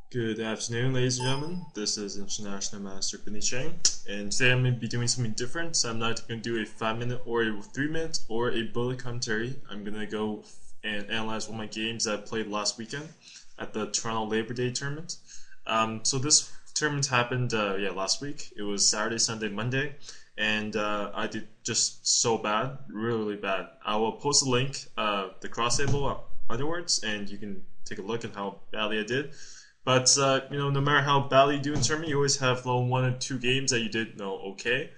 Good afternoon, ladies and gentlemen. This is International Master Bindi Cheng, and today I'm going to be doing something different. So I'm not going to do a 5-minute or a 3-minute or a bullet commentary. I'm going to go and analyze one of my games that I played last weekend at the Toronto Labor Day tournament. So this tournament happened, last week. It was Saturday, Sunday, Monday, and I did just so bad, really, really bad. I will post a link, the crosstable afterwards, and you can take a look at how badly I did. But no matter how badly you do in tournament, you always have one or two games that you did okay.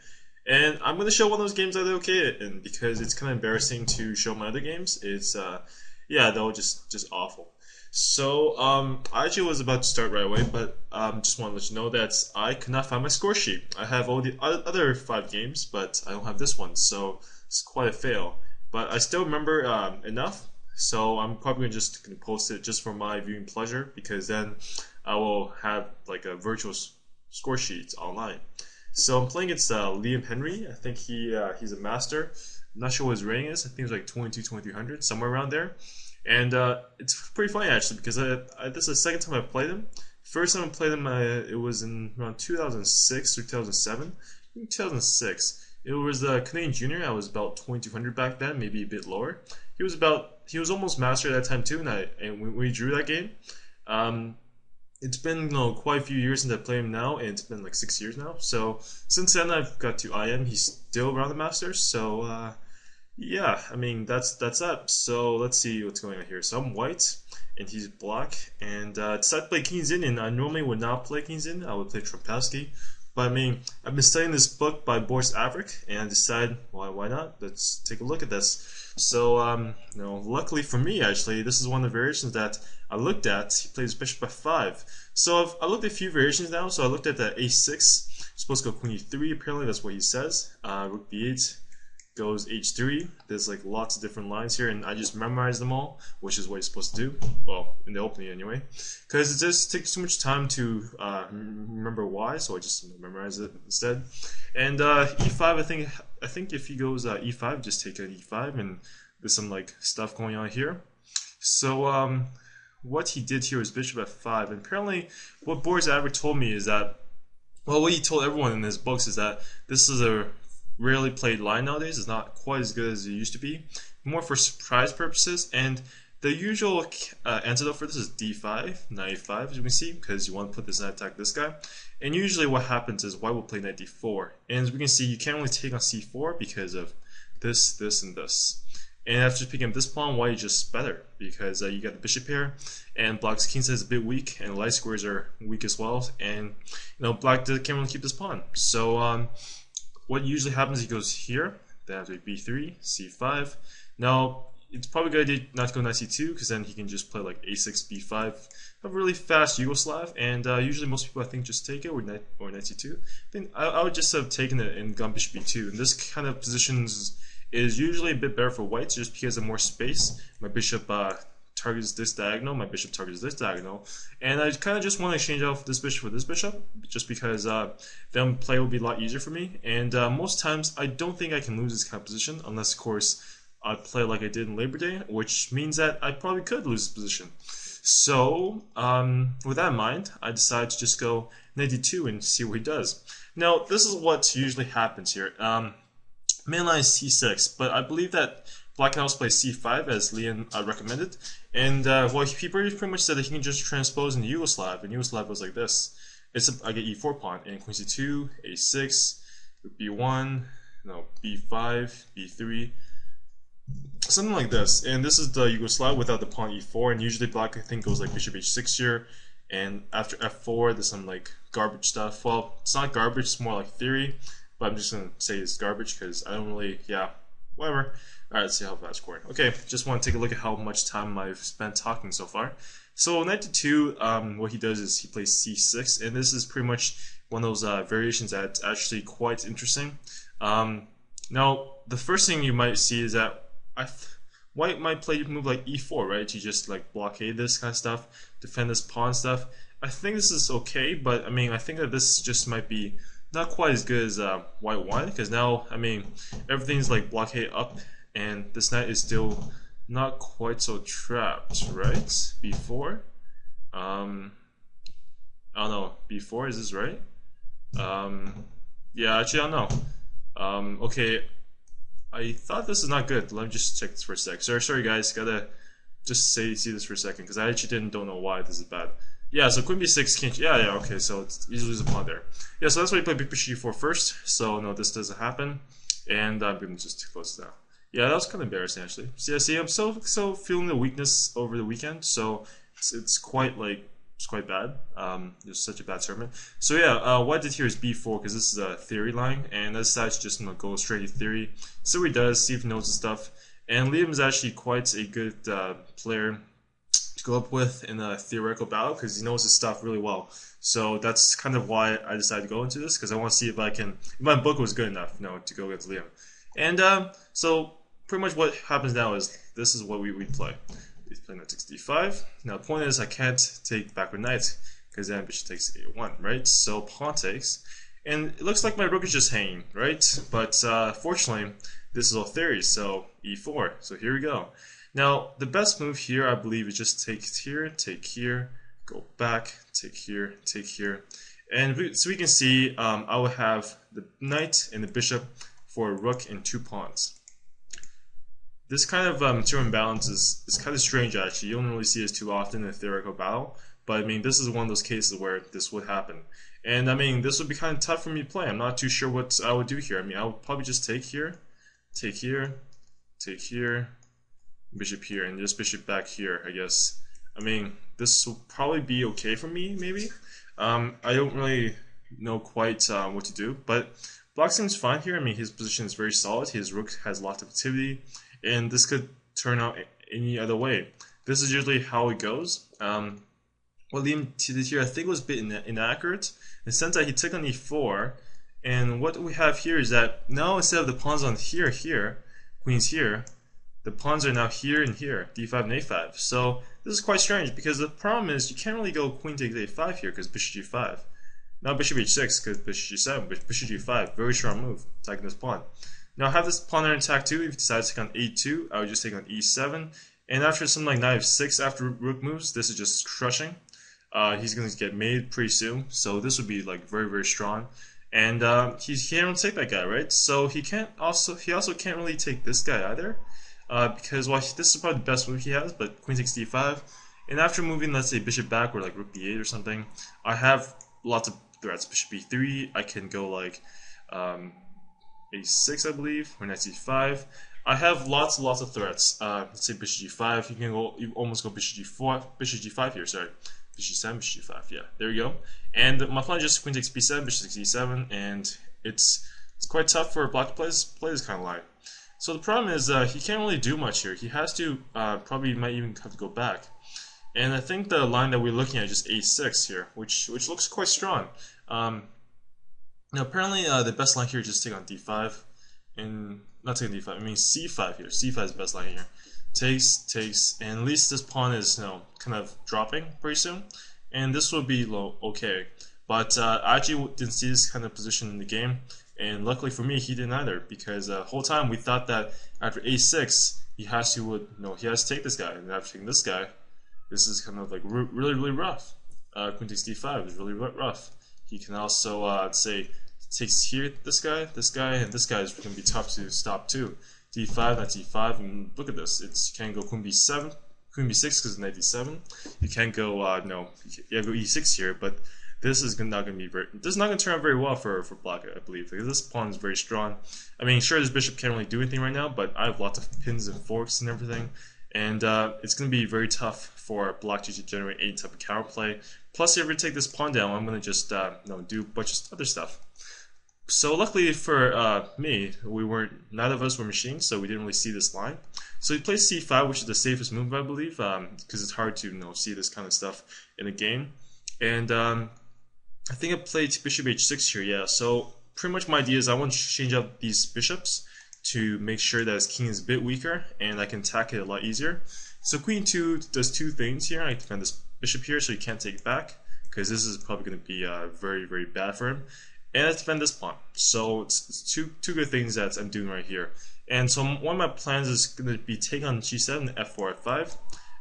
And I'm going to show one of those games I did okay in because it's kind of embarrassing to show my other games. It's they're just awful. So I actually was about to start right away, but just want to let you know that I could not find my score sheet. I have all the other 5 games, but I don't have this one, so it's quite a fail. But I still remember enough. So I'm probably just going to post it just for my viewing pleasure because then I will have like a virtual score sheet online. So I'm playing against Liam Henry. I think he's a master. I'm not sure what his rating is. I think it's like 2300, somewhere around there. And it's pretty funny actually because this is the second time I've played him. First time I played him, it was in around 2006 or 2007. I think 2006. It was Canadian Junior. I was about 2200 back then, maybe a bit lower. He was almost master at that time too, and we drew that game. It's been quite a few years since I played him now, and it's been like 6 years now. So since then I've got to IM. He's still around the Masters. So I mean that's that. So let's see what's going on here. So I'm white and he's black, and decided to play King's Indian. I normally would not play King's Indian. I would play Trumpowski. But I mean, I've been studying this book by Boris Avric, and I decided, why not? Let's take a look at this. So, luckily for me, actually, this is one of the variations that I looked at. He plays bishop f5. So I looked at a few variations now. So I looked at the a6. Supposed to go queen e3. Apparently, that's what he says. Rook b8 goes h3. There's like lots of different lines here, and I just memorized them all, which is what you're supposed to do. Well, in the opening anyway, because it just takes too much time to remember why, so I just memorize it instead. And e5, I think if he goes e5, just take an e5, and there's some like stuff going on here. So what he did here was bishop f5, and apparently what Boris Avric told me is that, well, what he told everyone in his books is that this is a rarely played line nowadays. It's not quite as good as it used to be, more for surprise purposes. And the usual antidote for this is d5, knight e5, as you can see, because you want to put this knight attack this guy. And usually what happens is white will play knight d4, and as we can see, you can't really take on c4 because of this, this, and this. And after picking up this pawn, white is just better because you got the bishop here, and black's king side is a bit weak, and light squares are weak as well. And black can't really keep this pawn. So what usually happens, he goes here, then after b3, c5. Now, it's probably a good idea not to go knight c2, because then he can just play like a6, b5, a really fast Yugoslav, and usually most people, I think, just take it, or knight c2. I think I would just have taken it and gone bishop b2, and this kind of positions is usually a bit better for whites, just because of more space. My bishop targets this diagonal, my bishop targets this diagonal, and I kind of just want to exchange off this bishop for this bishop, just because then play will be a lot easier for me. And most times I don't think I can lose this kind of position, unless of course I play like I did in Labor Day, which means that I probably could lose this position. So with that in mind, I decided to just go knight d2 and see what he does. Now this is what usually happens here. Main line is c6, but I believe that black can also play c5 as Leon recommended, and he pretty much said that he can just transpose into Yugoslav, and Yugoslav was like this. I get e4 pawn, and queen c2, a6, b1, b5, b3, something like this. And this is the Yugoslav without the pawn e4, and usually black, I think, goes like bishop h6 here, and after f4 there's some like garbage stuff. Well, it's not garbage, it's more like theory, but I'm just going to say it's garbage because I don't really, whatever. Alright, let's see how fast scoring. Okay, just want to take a look at how much time I've spent talking so far. So knight to 2, what he does is he plays c6, and this is pretty much one of those variations that's actually quite interesting. Now, the first thing you might see is that white might play move like e4, right? To just like blockade this kind of stuff, defend this pawn stuff. I think this is okay, but I mean, I think that this just might be not quite as good as white wanted, because now, I mean, everything's like blockade up, and this knight is still not quite so trapped, right? Before, b4. Is this right? Yeah, actually I don't know. Okay, I thought this is not good. Let me just check this for a sec. Sorry guys, gotta just see this for a second because I actually don't know why this is bad. Yeah, so queen b6, king. Yeah, okay, so it's easily a pawn there. Yeah, so that's why you play bishop g4 first. So no, this doesn't happen, and I'm gonna just close it down. Yeah, that was kind of embarrassing actually. So, yeah, see, I'm so feeling the weakness over the weekend, so it's quite bad. It was such a bad tournament. So yeah, what I did here is b4 because this is a theory line, and I decided to just go straight to theory. So he does, see if he knows the stuff. And Liam is actually quite a good player to go up with in a theoretical battle because he knows his stuff really well. So that's kind of why I decided to go into this, because I want to see if my book was good enough, to go against Liam. And so pretty much what happens now is this is what we play. He's playing knight takes d5. Now the point is I can't take backward knight because then bishop takes a1, right? So pawn takes, and it looks like my rook is just hanging, right? But fortunately, this is all theory, so e4. So here we go. Now the best move here, I believe, is just take here, go back, take here, and so we can see I will have the knight and the bishop for a rook and 2 pawns. This kind of material imbalance is kind of strange actually. You don't really see this too often in a theoretical battle, but I mean this is one of those cases where this would happen. And I mean this would be kind of tough for me to play. I'm not too sure what I would do here. I mean I would probably just take here, bishop here, and just bishop back here, I guess. I mean this will probably be okay for me, maybe. I don't really know quite what to do, but Black seems fine here. I mean his position is very solid. His rook has lots of activity. And this could turn out any other way. This is usually how it goes. What Liam did here, I think, was a bit inaccurate in the sense that he took on e4. And what we have here is that now instead of the pawns on here, queens here, the pawns are now here and here, d5 and a5. So this is quite strange because the problem is you can't really go queen takes a5 here because bishop g5. Now bishop h6 because bishop g7, but bishop g5, very strong move, attacking this pawn. Now I have this pawn there in attack too. If you decide to take on a2, I would just take on e7. And after something like knight f6 after rook moves, this is just crushing. He's going to get made pretty soon. So this would be like very, very strong. And he can't really take that guy, right? So he also can't really take this guy either. Because this is probably the best move he has, but queen takes d5. And after moving, let's say bishop back or like rook b8 or something, I have lots of threats. Bishop b3, I can go like a6, I believe, or knight c5. I have lots of threats. Let's say bishop g5. You almost go bishop g4, bishop g5 here. Sorry, bishop g7, bishop g5. Yeah, there we go. And my plan is just queen takes b7, bishop takes e7, and it's quite tough for Black to play this kind of line. So the problem is he can't really do much here. He has to probably might even have to go back. And I think the line that we're looking at is just a6 here, which looks quite strong. Now apparently the best line here is just take on d5, and not take on d5, I mean c5 here. C5 is the best line here. Takes, and at least this pawn is kind of dropping pretty soon, and this will be okay. But I actually didn't see this kind of position in the game, and luckily for me he didn't either, because the whole time we thought that after a6 he has to take this guy, and after taking this guy, this is kind of like really rough. Queen takes d5 is really rough. He can also say takes here this guy, and this guy is going to be tough to stop too. d5, knight c5, and look at this. You can't go queen b7, queen b6 because of knight d7. You can't go you go e6 here, but this is not going to turn out very well for Black, I believe, because this pawn is very strong. I mean, sure, this bishop can't really do anything right now, but I have lots of pins and forks and everything. And it's going to be very tough for Black to generate any type of counterplay. Plus, if you ever take this pawn down, I'm going to just do a bunch of other stuff. So luckily for me, neither of us were machines, so we didn't really see this line. So he plays c5, which is the safest move, I believe, because it's hard to see this kind of stuff in a game. And I think I played bishop h6 here, yeah. So pretty much my idea is I want to change up these bishops to make sure that his king is a bit weaker and I can attack it a lot easier. So queen 2 does two things here. I defend this bishop here so he can't take it back, because this is probably going to be very, very bad for him. And I defend this pawn. So it's two good things that I'm doing right here. And so one of my plans is going to be take on g7, f4, f5,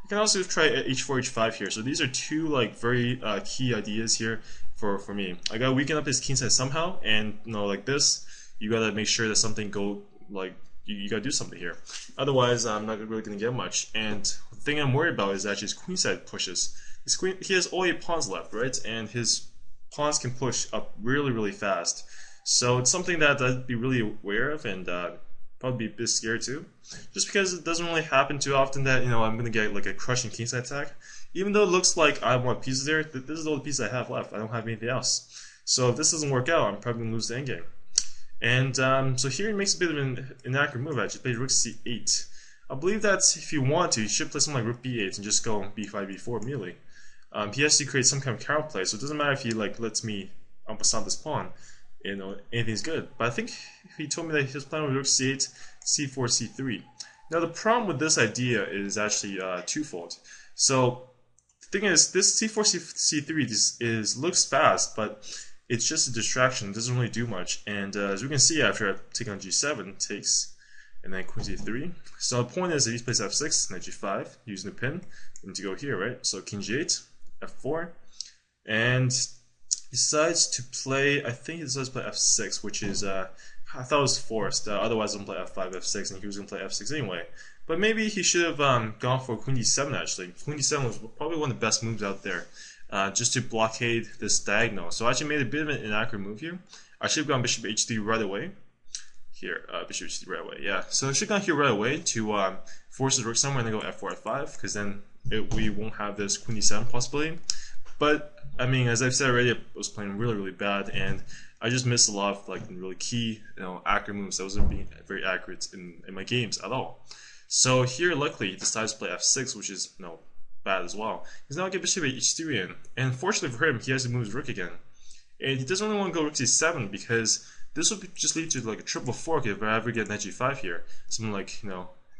You can also try h4, h5 here. So these are two like very key ideas here for me. I gotta weaken up his kingside somehow, and like this, you gotta make sure that something go like you gotta do something here. Otherwise, I'm not really gonna get much. And the thing I'm worried about is actually his queenside pushes. His queen, he has all 8 pawns left, right? And his pawns can push up really fast. So it's something that I'd be really aware of, and probably be a bit scared too. Just because it doesn't really happen too often that I'm gonna get like a crushing kingside attack. Even though it looks like I want pieces there, this is all the pieces I have left. I don't have anything else. So if this doesn't work out, I'm probably gonna lose the endgame. And so here he makes a bit of an inaccurate move. Actually, play rook c8. I believe that if you want to, you should play something like rook b8 and just go b5, b4 immediately. He has to create some kind of counterplay, so it doesn't matter if he like lets me en passant this pawn. Anything's good. But I think he told me that he was playing with rook c8, c4, c3. Now the problem with this idea is actually twofold. So the thing is, this c4, c3 looks fast, but it's just a distraction. It doesn't really do much. And as we can see, after I take on g7, takes, and then queen c3. So the point is that he plays f6, and then g5, using the pin, and to go here, right? So king g8, f4, and decides to play, I think he decides to play f6, which is, I thought it was forced. Otherwise, I'm going to play f5, f6, and he was going to play f6 anyway. But maybe he should have gone for queen d7, actually. Queen d7 was probably one of the best moves out there, just to blockade this diagonal. So I actually made a bit of an inaccurate move here. I should have gone bishop h3 right away. Here, bishop h3 right away, yeah. So I should have gone here right away to force the rook somewhere and then go f4, f5, because then we won't have this queen d7 possibility. But I mean, as I've said already, I was playing really bad, and I just missed a lot of like really key, accurate moves that wasn't being very accurate in my games at all. So here, luckily, he decides to play f6, which is bad as well. He's now get bishop h3 in, and fortunately for him, he has to move his rook again, and he doesn't really want to go rook c7 because this would just lead to like a triple fork if I ever get knight g5 here. Something like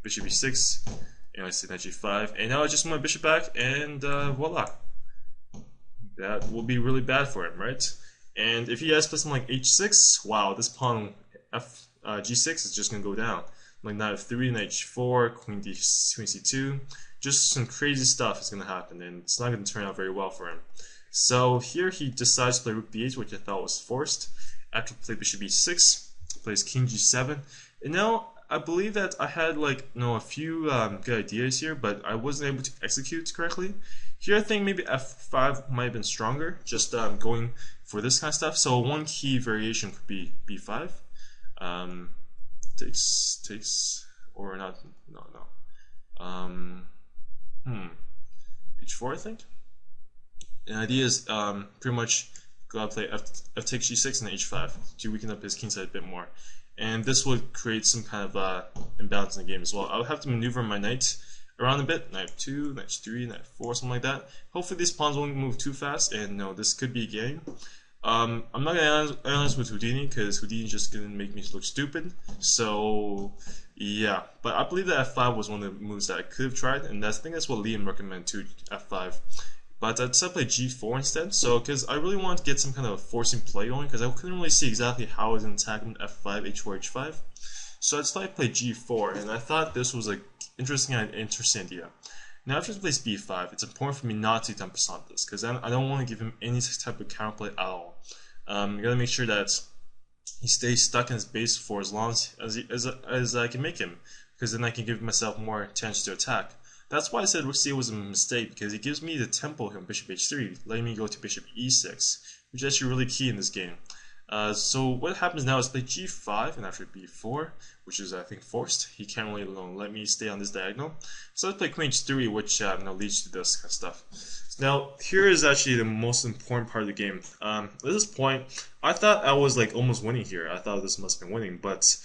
bishop e6, and I say knight g5, and now I just want my bishop back, and voila. That will be really bad for him, right? And if he has something like h6, wow, this pawn g6 is just gonna go down. Like knight f3, knight h4, queen c2, just some crazy stuff is gonna happen, and it's not gonna turn out very well for him. So here he decides to play rook b8, which I thought was forced. After play bishop e6, plays king g7, and now I believe that I had like a few good ideas here, but I wasn't able to execute correctly. Here I think maybe f5 might have been stronger, just going for this kind of stuff. So one key variation could be b5, takes or not, h4 I think. And the idea is pretty much go out play f takes g6 and then h5 to weaken up his kingside a bit more. And this would create some kind of imbalance in the game as well. I would have to maneuver my knight around a bit, knight 2, knight 3, knight 4, something like that. Hopefully these pawns won't move too fast, and this could be a game. I'm not going to analyze with Houdini, because Houdini's just going to make me look stupid. So, yeah. But I believe that f5 was one of the moves that I could have tried, and I think that's what Liam recommended too, f5. But I decided to play g4 instead, so because I really wanted to get some kind of forcing play going, because I couldn't really see exactly how I was going to attack him f5, h4, h5. So I decided to play g4, and I thought this was an interesting idea. Now after he plays b5, it's important for me not to en passant this, because I don't want to give him any type of counterplay at all. You gotta make sure that he stays stuck in his base for as long as I can make him, because then I can give myself more chance to attack. That's why I said rook c was a mistake, because it gives me the tempo here on bishop h3, letting me go to bishop e6, which is actually really key in this game. So what happens now is play g5, and after b4, which is I think forced, he can't really let me stay on this diagonal. So let's play queen h3, which leads to this kind of stuff. Now here is actually the most important part of the game. At this point, I thought I was like almost winning here. I thought this must have been winning, but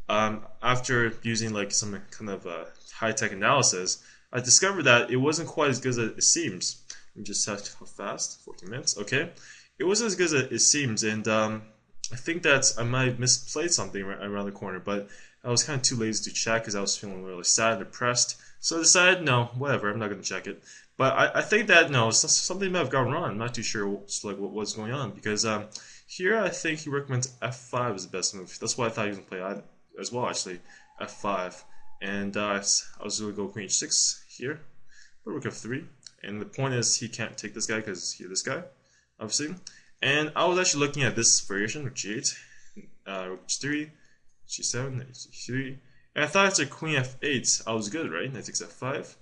after using like some kind of high-tech analysis, I discovered that it wasn't quite as good as it seems. Let me just test how fast, 14 minutes, okay. It wasn't as good as it seems, and I think that I might have misplayed something around the corner, but I was kind of too lazy to check because I was feeling really sad and depressed. So I decided, no, whatever, I'm not going to check it. But I think that, something might have gone wrong. I'm not too sure what was going on, because here I think he recommends f5 as the best move. That's why I thought he was going to play as well, actually, f5. And I was going to go queen h6 here. rook f3. And the point is he can't take this guy because he's this guy, obviously. And I was actually looking at this variation with g8, rook h3, g7, h3. And I thought it's a queen f8, I was good, right? Knight takes f5.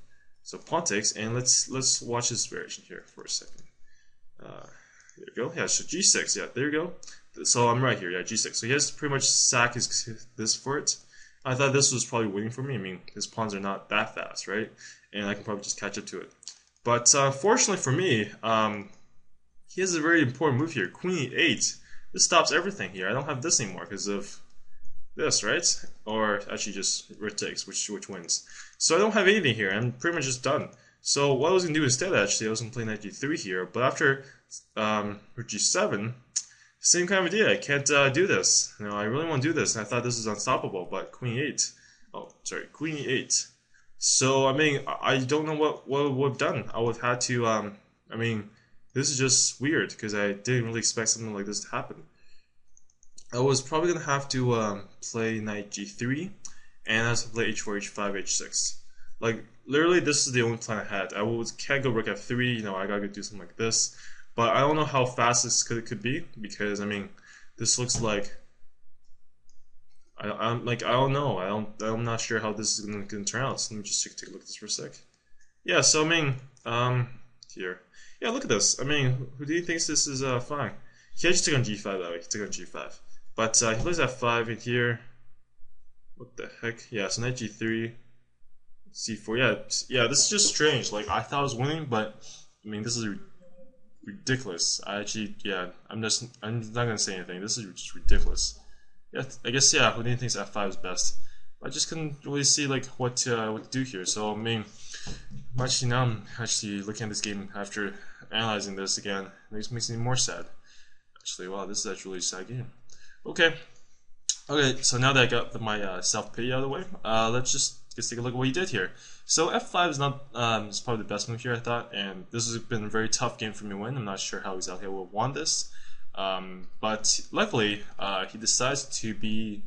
So pawn takes, and let's watch this variation here for a second. There you go. Yeah, so g6. Yeah, there you go. So I'm right here. Yeah, g6. So he has to pretty much sack this for it. I thought this was probably winning for me. I mean, his pawns are not that fast, right? And I can probably just catch up to it. But fortunately for me, he has a very important move here. Queen e8. This stops everything here. I don't have this anymore because of this, right? Or actually just rook takes, which wins. So I don't have anything here. I'm pretty much just done. So what I was going to do instead, actually, I was going to play knight g3 here. But after rook g7, same kind of idea. I can't do this. You know, I really want to do this, and I thought this was unstoppable. But queen e8. Oh, sorry, queen e8. So I mean, I don't know what would have done. I would have had to. I mean, this is just weird because I didn't really expect something like this to happen. I was probably gonna have to play knight g3, and I was to play h4, h5, h6. Like literally, this is the only plan I had. Can't go rook f3. You know, I gotta do something like this. But I don't know how fast this could be because I mean, this looks like I don't know. I'm not sure how this is gonna turn out. So let me just take a look at this for a sec. Yeah. So I mean, here. Yeah. Look at this. I mean, who do you think this is fine? He actually took on g5 that way. He took on g5. But he plays f5 in here. What the heck? Yeah. So knight g3, c4. Yeah. This is just strange. Like I thought I was winning, but I mean, this is ridiculous. I'm not gonna say anything. This is just ridiculous. Yeah, I guess Houdini thinks f5 is best. I just couldn't really see like what to do here. So I mean, now I'm actually looking at this game after analyzing this again. It makes me more sad. Actually, wow, this is actually a really sad game. Okay, so now that I got my self-pity out of the way, let's take a look at what he did here. So f5 is not is probably the best move here, I thought, and this has been a very tough game for me to win. I'm not sure how exactly I will have won this, but luckily he decides to be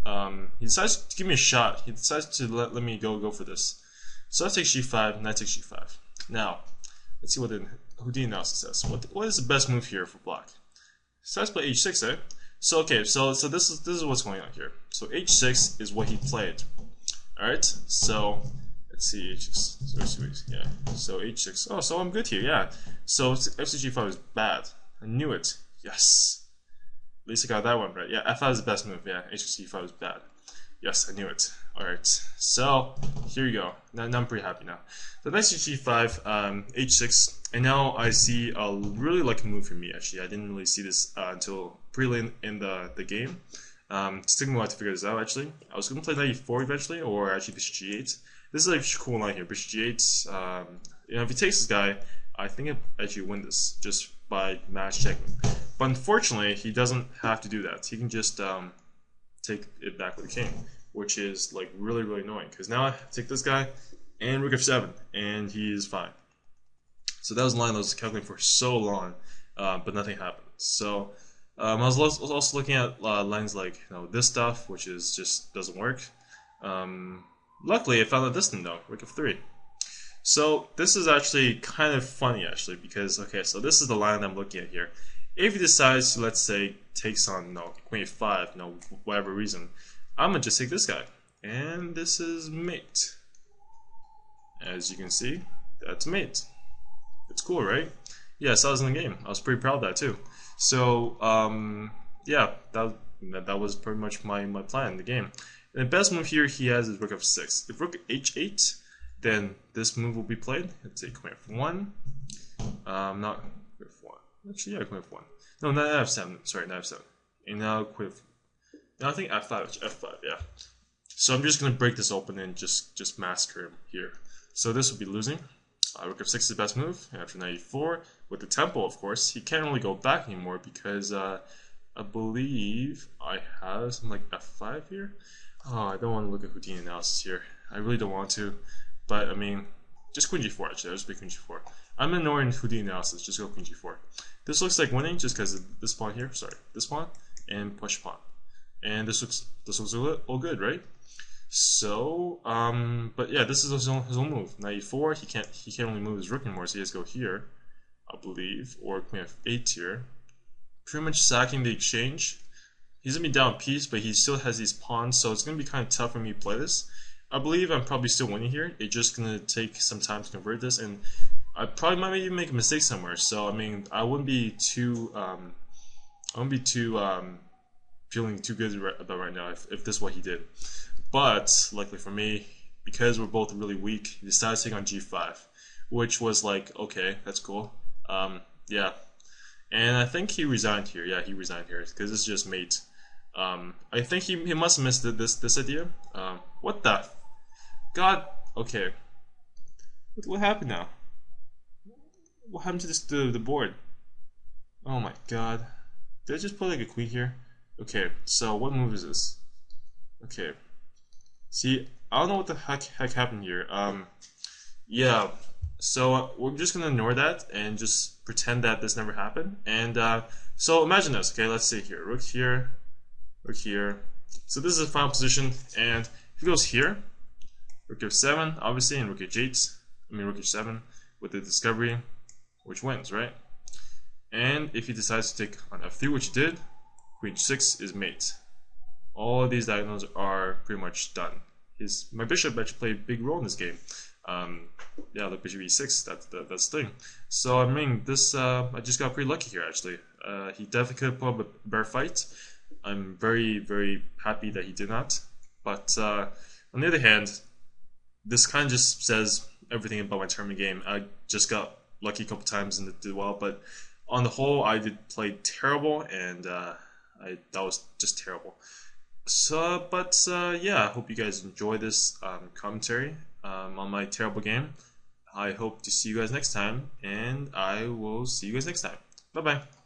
he decides to give me a shot. He decides to let me go for this. So I take g5, and I take g5. Now let's see what the Houdini analysis says. What is the best move here for black? So let's play h6, eh? So okay, so this is what's going on here. So h6 is what he played. All right, so let's see h6. Yeah, so h6. Oh, so I'm good here. Yeah. So f6g5 is bad. I knew it. Yes. At least I got that one right. Yeah, f5 is the best move. Yeah, h6g5 is bad. Yes, I knew it. All right. So here you go. Now I'm pretty happy now. The next g5, h6, and now I see a really lucky move for me. Actually, I didn't really see this until pretty late in the game. It's taking me a while to figure this out. Actually, I was gonna play knight e4 eventually, or actually bishop g8. This is like a cool line here. Bishop g8. You know, if he takes this guy, I think I actually win this just by match checking. But unfortunately, he doesn't have to do that. He can just take it back with the king, which is like really annoying. Because now I take this guy and rook f7, and he's fine. So that was a line I was calculating for so long, but nothing happened. So I was also looking at lines like this stuff, which is just doesn't work. Luckily, I found out this thing though, rook f3. So this is actually kind of funny actually, because okay, so this is the line I'm looking at here. If he decides to, let's say, takes on queen f5, whatever reason, I'm gonna just take this guy, and this is mate. As you can see, that's mate. It's cool, right? Yes, I was in the game. I was pretty proud of that too. So yeah, that was pretty much my plan in the game. And the best move here he has is rook f6. If rook h8, then this move will be played. Let's say queen f1. Not queen f1. Actually, yeah, queen f1. No, not f7. Sorry, not f7. And now queen f. Now I think f5. F5. Yeah. So I'm just gonna break this open and just massacre him here. So this will be losing. Rook f6 is the best move. After knight e4, with the tempo, of course, he can't really go back anymore because I believe I have something like f5 here. Oh, I don't want to look at Houdini analysis here. I really don't want to, but I mean, just queen g4 actually. I'll just be queen g4. I'm ignoring Houdini analysis. Just go queen g4. This looks like winning just because of this pawn here. Sorry, this pawn and push pawn, and this looks all good, right? So, but yeah, this is his own move. Knight e4. He can't only move his rook anymore, so he has to go here, I believe, or queen f8 here. Pretty much sacking the exchange. He's gonna be down a piece, but he still has these pawns, so it's gonna be kind of tough for me to play this. I believe I'm probably still winning here. It's just gonna take some time to convert this, and I probably might even make a mistake somewhere. So I mean, I wouldn't be too feeling too good about right now if this is what he did. But luckily for me, because we're both really weak, he decided to take on g5, which was like, okay, that's cool. Yeah, and I think he resigned here. Yeah, he resigned here because this is just mate. I think he must have missed this idea. What the God? Okay, what happened now? What happened to the board? Oh my God! Did I just put like a queen here? Okay, so what move is this? Okay, see, I don't know what the heck happened here. Yeah, so we're just gonna ignore that and just pretend that this never happened. And so imagine this. Okay, let's see here. Rook here, rook here. So this is the final position, and if he goes here, rook f7, obviously, and rook h8. I mean rook h7 with the discovery, which wins, right? And if he decides to take on f3, which he did, queen h6 is mate. All of these diagonals are pretty much done. My bishop actually played a big role in this game. Yeah, the bishop e6, that's the thing. So I mean, this I just got pretty lucky here actually. He definitely could have put up a bear fight. I'm very happy that he did not. But on the other hand, this kind of just says everything about my tournament game. I just got lucky a couple times and did well, but on the whole, I did play terrible, and that was just terrible. So, but yeah, I hope you guys enjoy this commentary on my terrible game. I hope to see you guys next time, and I will see you guys next time. Bye bye.